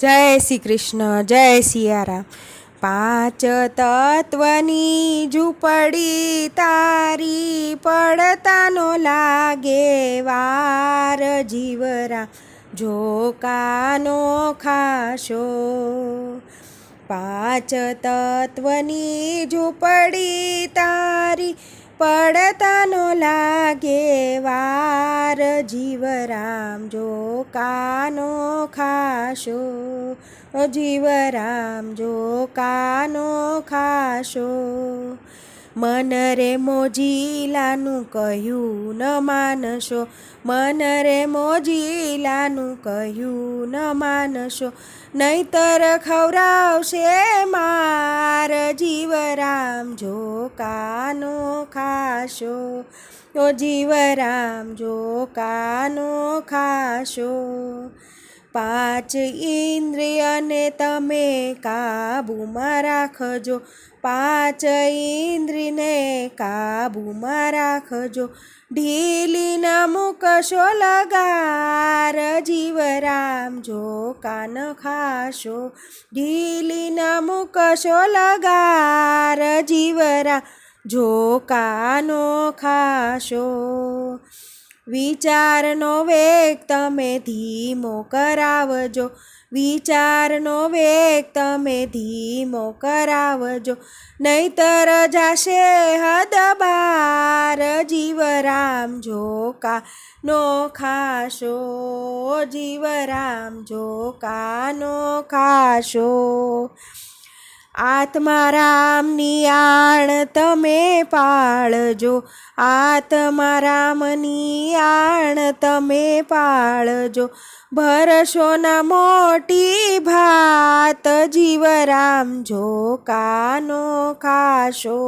जय श्री कृष्ण जय सियाराम। पांच तत्वनी झूपड़ी तारी पड़ता नो लागे वार जीवरा झोकानो खाशो। पांच तत्वनी झूपड़ी तारी पड़ता नो लागे वार जीवराम झोकानो खाशो। जीवराम झोकानो खाशो। मन रे मोजीलानु कह્યું न मानशो। मन रे मोजीलानु कह્યું न मानशो। नहीतर खवरावशे मार जीवराम झोकानो खाशो। ओ जीवराम झोकानो खाशो। पांच इंद्रियने तमे काबूमां राखजो। पांच इंद्रियने काबूमां राखजो। ढीली न मूकशो लगार जीवराम झोकान खाशो। ढीली न मूकशो लगार जीवराम झोकानो खाशो। विचारनो वेग तमे धीमो करावजो। विचारनो वेग तमे धीमो करावजो। नहीतर जाशे हद बार जीवराम झोकानो खाशो। जीवराम झोकानो खाशो। आत्मारामनी आण तमे पाळजो। आत्मारामनी आण तमे पाळजो। भरशो न मोटी भात जीवराम झोकानो खाशो।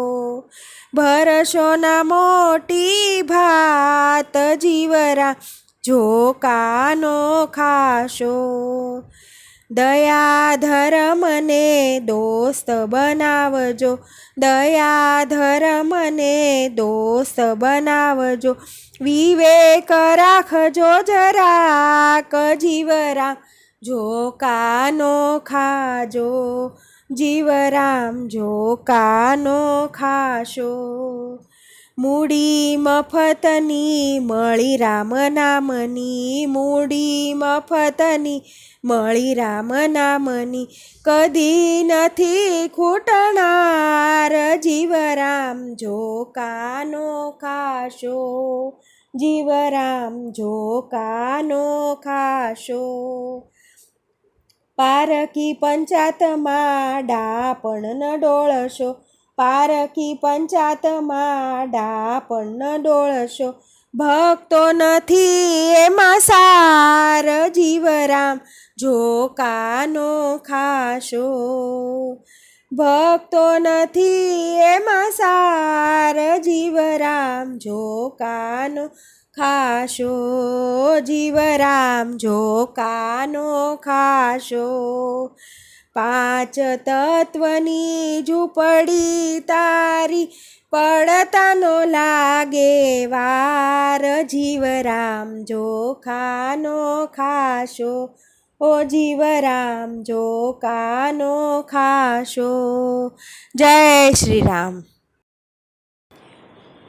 भरशो न मोटी भात जीवराम झोकानो खाशो। दया धर्मने दोस्त बनावजो। दया धर्मने दोस्त बनावजो। विवेक राखजो जराक जीवराम झोकानो खाजो। जीवराम झोकानो खाशो। मूडी मफतनी मळी राम नामनी। मूडी मफतनी मळी राम नामनी। कदी नथी खूटणार जीवराम झोकानो खाशो। जीवराम झोकानो खाशो। पारकी पंचातमा डापण न डोळशो। पारकी पंचातमा डापण न डोळशो। भक्तो नथी एमा सार जीवराम झोकानो खाशो। भक्तो नथी एमा सार जीवराम झोकानो खाशो। जीवराम झोकानो खाशो। पांच तत्वनी झूपड़ी तारी पड़ता नो लागे वार जीवराम झोकानो खाशो। ओ जीवराम झोकानो खाशो। जय श्री राम।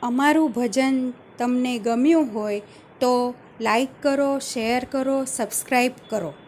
અમારું ભજન તમને ગમ્યું હોય તો લાઈક કરો, શેર કરો, સબસ્ક્રાઈબ કરો.